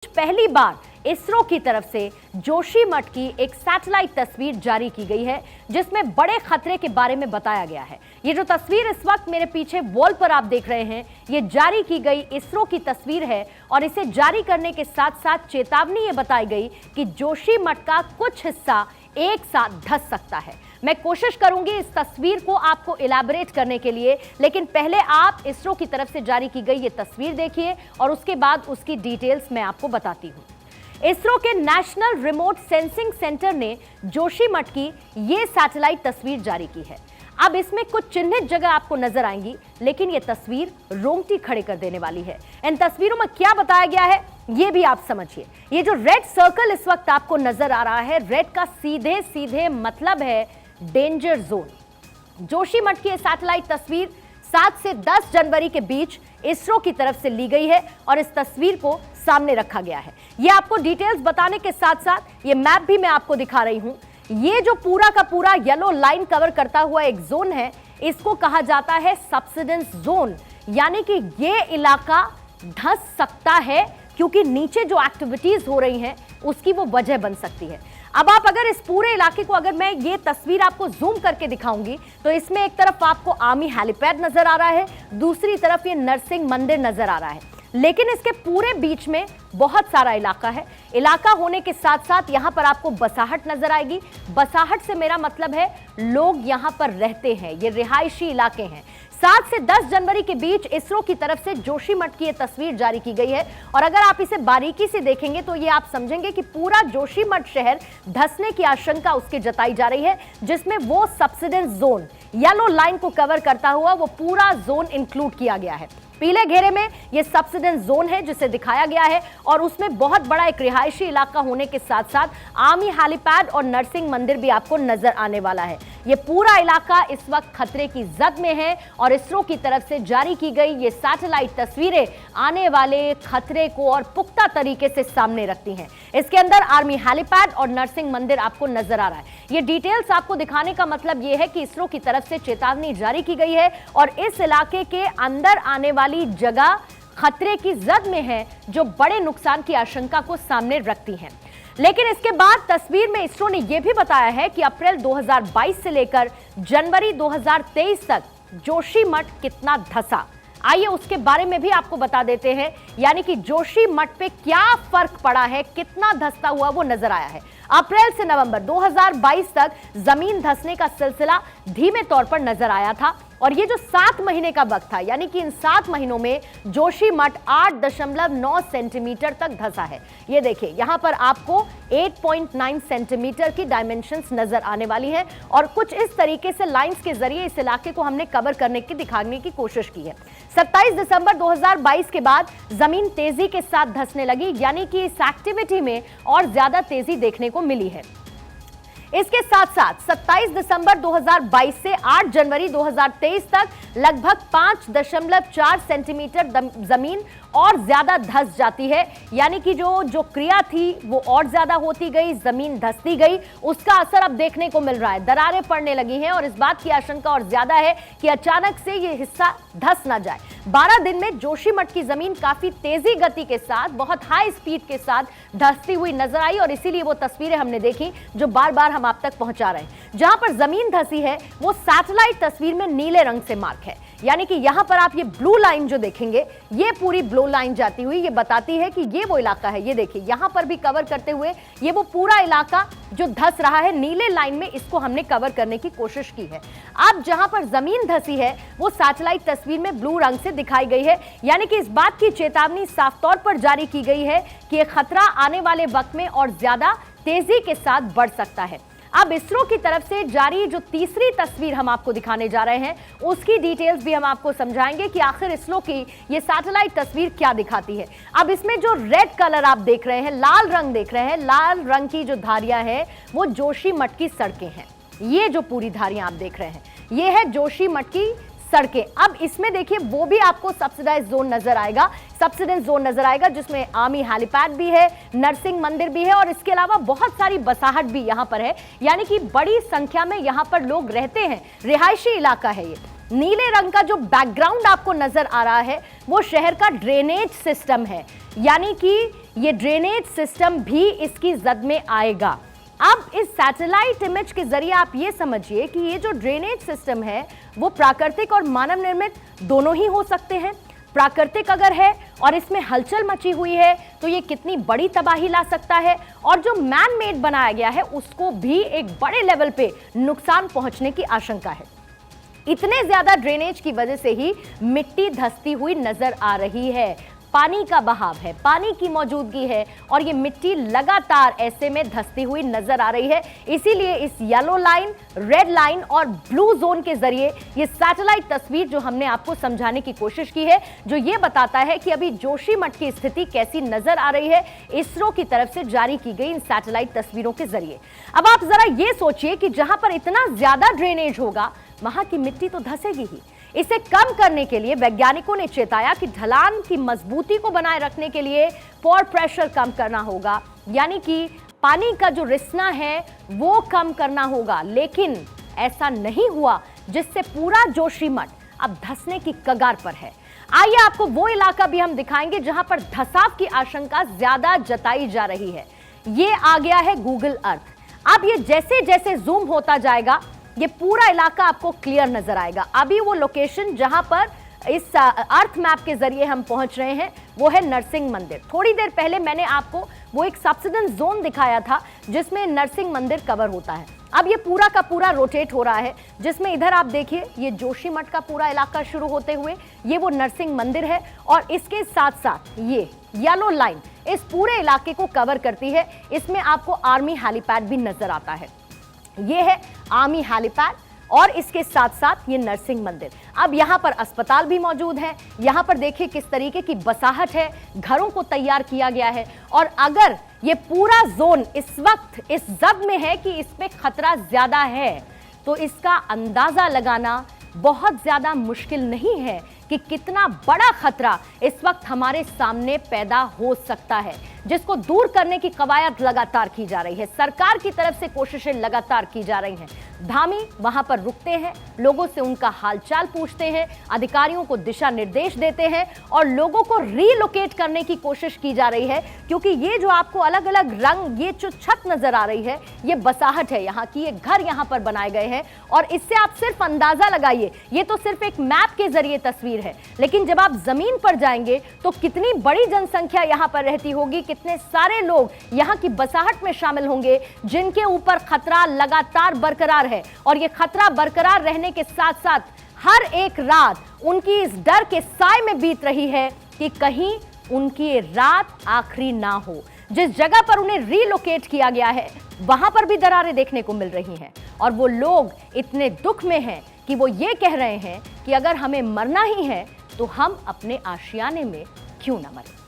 पहली बार इसरो की तरफ से जोशीमठ की एक सैटेलाइट तस्वीर जारी की गई है जिसमें बड़े खतरे के बारे में बताया गया है। ये जो तस्वीर इस वक्त मेरे पीछे वॉल पर आप देख रहे हैं, ये जारी की गई इसरो की तस्वीर है और इसे जारी करने के साथ साथ चेतावनी ये बताई गई कि जोशीमठ का कुछ हिस्सा एक साथ धंस सकता है। मैं कोशिश करूंगी इस तस्वीर को आपको इलैबोरेट करने के लिए, लेकिन पहले आप इसरो की तरफ से जारी की गई ये तस्वीर देखिए और उसके बाद उसकी डिटेल्स मैं आपको बताती हूं। इसरो के नेशनल रिमोट सेंसिंग सेंटर ने जोशीमठ की ये सैटेलाइट तस्वीर जारी की है। अब इसमें कुछ चिन्हित जगह आपको नजर आएंगी, लेकिन ये तस्वीर रोंगटी खड़े कर देने वाली है। इन तस्वीरों में क्या बताया गया है ये भी आप समझिए। ये जो रेड सर्कल इस वक्त आपको नजर आ रहा है, रेड का सीधे सीधे मतलब है डेंजर जोन। जोशीमठ की ये सैटेलाइट तस्वीर 7 से 10 जनवरी के बीच इसरो की तरफ से ली गई है और इस तस्वीर को सामने रखा गया है। ये आपको डिटेल्स बताने के साथ साथ ये मैप भी मैं आपको दिखा रही हूं। ये जो पूरा का पूरा येलो लाइन कवर करता हुआ एक जोन है, इसको कहा जाता है सबसिडेंस जोन, यानी कि ये इलाका धंस सकता है क्योंकि नीचे जो एक्टिविटीज हो रही हैं उसकी वो वजह बन सकती है। अब आप अगर इस पूरे इलाके को, अगर मैं ये तस्वीर आपको जूम करके दिखाऊंगी तो इसमें एक तरफ आपको आर्मी हेलीपैड नजर आ रहा है, दूसरी तरफ ये नरसिंह मंदिर नजर आ रहा है, लेकिन इसके पूरे बीच में बहुत सारा इलाका है। इलाका होने के साथ साथ यहां पर आपको बसाहट नजर आएगी। बसाहट से मेरा मतलब है लोग यहां पर रहते हैं, ये रिहायशी इलाके हैं। 7 से 10 जनवरी के बीच इसरो की तरफ से जोशीमठ की यह तस्वीर जारी की गई है और अगर आप इसे बारीकी से देखेंगे तो ये आप समझेंगे कि पूरा जोशीमठ शहर धंसने की आशंका उसके जताई जा रही है, जिसमें वो सबसिडेंस जोन येलो लाइन को कवर करता हुआ वो पूरा जोन इंक्लूड किया गया है। पीले घेरे में ये सबसिडेंस जोन है जिसे दिखाया गया है और उसमें बहुत बड़ा एक रिहायशी इलाका होने के साथ साथ आर्मी हेलीपैड और नरसिंह मंदिर भी आपको नजर आने वाला है। ये पूरा इलाका इस वक्त खतरे की जद में है और इसरो की तरफ से जारी की गई ये सैटेलाइट तस्वीरें आने वाले खतरे को और पुख्ता तरीके से सामने रखती हैं। इसके अंदर आर्मी हेलीपैड और नरसिंह मंदिर आपको नजर आ रहा है। ये डिटेल्स आपको दिखाने का मतलब ये है कि इसरो की तरफ से चेतावनी जारी की गई है और इस इलाके के अंदर आने वाली जगह खतरे की जद में है, जो बड़े नुकसान की आशंका को सामने रखती है। लेकिन इसके बाद तस्वीर में इसरो ने यह भी बताया है कि अप्रैल 2022 से लेकर जनवरी 2023 तक जोशीमठ कितना धंसा। आइए उसके बारे में भी आपको बता देते हैं, यानी कि जोशीमठ पे क्या फर्क पड़ा है, कितना धंसता हुआ वो नजर आया है। अप्रैल से नवंबर 2022 तक जमीन धंसने का सिलसिला धीमे तौर पर नजर आया था और ये जो 7 महीने का वक्त था, यानी कि इन 7 महीनों में जोशीमठ 8.9 सेंटीमीटर तक धंसा है। ये देखिए यहां पर आपको 8.9 सेंटीमीटर की डायमेंशंस नजर आने वाली हैं और कुछ इस तरीके से लाइंस के जरिए इस इलाके को हमने कवर करने की, दिखाने की कोशिश की है। 27 दिसंबर 2022 के बाद जमीन तेजी के साथ धंसने लगी, यानी कि इस एक्टिविटी में और ज्यादा तेजी देखने को मिली है। इसके साथ साथ 27 दिसंबर 2022 से 8 जनवरी 2023 तक लगभग 5.4 सेंटीमीटर जमीन और ज्यादा धंस जाती है, यानी कि जो क्रिया थी वो और ज्यादा होती गई, जमीन धंसती गई, उसका असर अब देखने को मिल रहा है। दरारें पड़ने लगी हैं और इस बात की आशंका और ज्यादा है कि अचानक से ये हिस्सा धंस ना जाए। 12 दिन में जोशीमठ की जमीन काफी तेजी गति के साथ, बहुत हाई स्पीड के साथ धंसती हुई नजर आई और इसीलिए वो तस्वीरें हमने देखी जो बार बार हम आप तक पहुंचा रहे हैं। जहां पर जमीन धंसी है वो सैटेलाइट तस्वीर में नीले रंग से मार्क है, यानी कि यहां पर आप ये ब्लू लाइन जो देखेंगे, ये पूरी ब्लू लाइन जाती हुई ये बताती है कि ये वो इलाका है। ये देखिए यहां पर भी कवर करते हुए ये वो पूरा इलाका जो धंस रहा है, नीले लाइन में इसको हमने कवर करने की कोशिश की है। अब जहां पर जमीन धंसी है वो सैटेलाइट तस्वीर में ब्लू रंग से दिखाई गई है, यानी कि इस बात की चेतावनी साफ तौर पर जारी की गई है कि यह खतरा आने वाले वक्त में और ज्यादा तेजी के साथ बढ़ सकता है। अब इसरो की तरफ से जारी जो तीसरी तस्वीर हम आपको दिखाने जा रहे हैं, उसकी डिटेल्स भी हम आपको समझाएंगे कि आखिर इसरो की ये सैटेलाइट तस्वीर क्या दिखाती है। अब इसमें जो रेड कलर आप देख रहे हैं, लाल रंग देख रहे हैं, लाल रंग की जो धारियां हैं वो जोशीमठ की सड़कें हैं। ये जो पूरी धारियां आप देख रहे हैं ये है जोशीमठ की सड़कें। अब इसमें देखिए वो भी आपको सब्सिडाइज जोन नजर आएगा, सबसिडेंस जोन नजर आएगा, जिसमें आर्मी हेलीपैड भी है, नरसिंह मंदिर भी है और इसके अलावा बहुत सारी बसाहट भी यहां पर है, यानी कि बड़ी संख्या में यहां पर लोग रहते हैं, रिहायशी इलाका है ये। नीले रंग का जो बैकग्राउंड आपको नजर आ रहा है वो शहर का ड्रेनेज सिस्टम है, यानी कि ये ड्रेनेज सिस्टम भी इसकी जद में आएगा। अब इस सैटेलाइट इमेज के जरिए आप ये समझिए कि ये जो ड्रेनेज सिस्टम है वो प्राकृतिक और मानव निर्मित दोनों ही हो सकते हैं। प्राकृतिक अगर है और इसमें हलचल मची हुई है तो ये कितनी बड़ी तबाही ला सकता है, और जो मैन मेड बनाया गया है उसको भी एक बड़े लेवल पे नुकसान पहुंचने की आशंका है। इतने ज्यादा ड्रेनेज की वजह से ही मिट्टी धंसती हुई नजर आ रही है। पानी का बहाव है, पानी की मौजूदगी है और ये मिट्टी लगातार ऐसे में धंसती हुई नजर आ रही है। इसीलिए इस येलो लाइन, रेड लाइन और ब्लू जोन के जरिए ये सैटेलाइट तस्वीर जो हमने आपको समझाने की कोशिश की है, जो ये बताता है कि अभी जोशीमठ की स्थिति कैसी नजर आ रही है इसरो की तरफ से जारी की गई इन सैटेलाइट तस्वीरों के जरिए। अब आप जरा ये सोचिए कि जहां पर इतना ज्यादा ड्रेनेज होगा वहां की मिट्टी तो धंसेगी ही। इसे कम करने के लिए वैज्ञानिकों ने चेताया कि ढलान की मजबूती को बनाए रखने के लिए पोर प्रेशर कम करना होगा, यानी कि पानी का जो रिसना है वो कम करना होगा। लेकिन ऐसा नहीं हुआ, जिससे पूरा जोशीमठ अब धंसने की कगार पर है। आइए आपको वो इलाका भी हम दिखाएंगे जहां पर धंसाव की आशंका ज्यादा जताई जा रही है। ये आ गया है गूगल अर्थ। अब ये जैसे जैसे जूम होता जाएगा ये पूरा इलाका आपको क्लियर नजर आएगा। अभी वो लोकेशन जहां पर इस अर्थ मैप के जरिए हम पहुंच रहे हैं वो है नरसिंह मंदिर। थोड़ी देर पहले मैंने आपको वो एक सब्सिडेंस जोन दिखाया था जिसमें नरसिंह मंदिर कवर होता है। अब ये पूरा का पूरा रोटेट हो रहा है, जिसमें इधर आप देखिए ये जोशीमठ का पूरा इलाका शुरू होते हुए ये वो नरसिंह मंदिर है, और इसके साथ साथ ये येलो लाइन इस पूरे इलाके को कवर करती है। इसमें आपको आर्मी हेलीपैड भी नजर आता है। ये है आर्मी हेलीपैड और इसके साथ साथ ये नरसिंह मंदिर। अब यहाँ पर अस्पताल भी मौजूद है। यहाँ पर देखिए किस तरीके की बसाहट है, घरों को तैयार किया गया है। और अगर ये पूरा जोन इस वक्त इस जद में है कि इसमें खतरा ज्यादा है, तो इसका अंदाजा लगाना बहुत ज्यादा मुश्किल नहीं है कि कितना बड़ा खतरा इस वक्त हमारे सामने पैदा हो सकता है, जिसको दूर करने की कवायद लगातार की जा रही है। सरकार की तरफ से कोशिशें लगातार की जा रही हैं। धामी वहां पर रुकते हैं, लोगों से उनका हालचाल पूछते हैं, अधिकारियों को दिशा निर्देश देते हैं और लोगों को रीलोकेट करने की कोशिश की जा रही है। क्योंकि ये जो आपको अलग अलग रंग, ये जो छत नजर आ रही है, ये बसाहट है यहाँ की, ये घर यहाँ पर बनाए गए हैं। और इससे आप सिर्फ अंदाजा लगाइए, ये तो सिर्फ एक मैप के जरिए तस्वीर है, लेकिन जब आप जमीन पर जाएंगे तो कितनी बड़ी जनसंख्या यहाँ पर रहती होगी, कितने सारे लोग यहाँ की बसाहट में शामिल होंगे जिनके ऊपर खतरा लगातार बरकरार है। और ये खतरा बरकरार रहने के साथ साथ हर एक रात उनकी इस डर के साए में बीत रही है कि कहीं उनकी रात आखिरी ना हो। जिस जगह पर उन्हें रीलोकेट किया गया है वहां पर भी दरारें देखने को मिल रही हैं, और वो लोग इतने दुख में हैं कि वो ये कह रहे हैं कि अगर हमें मरना ही है तो हम अपने आशियाने में क्यों ना मरें।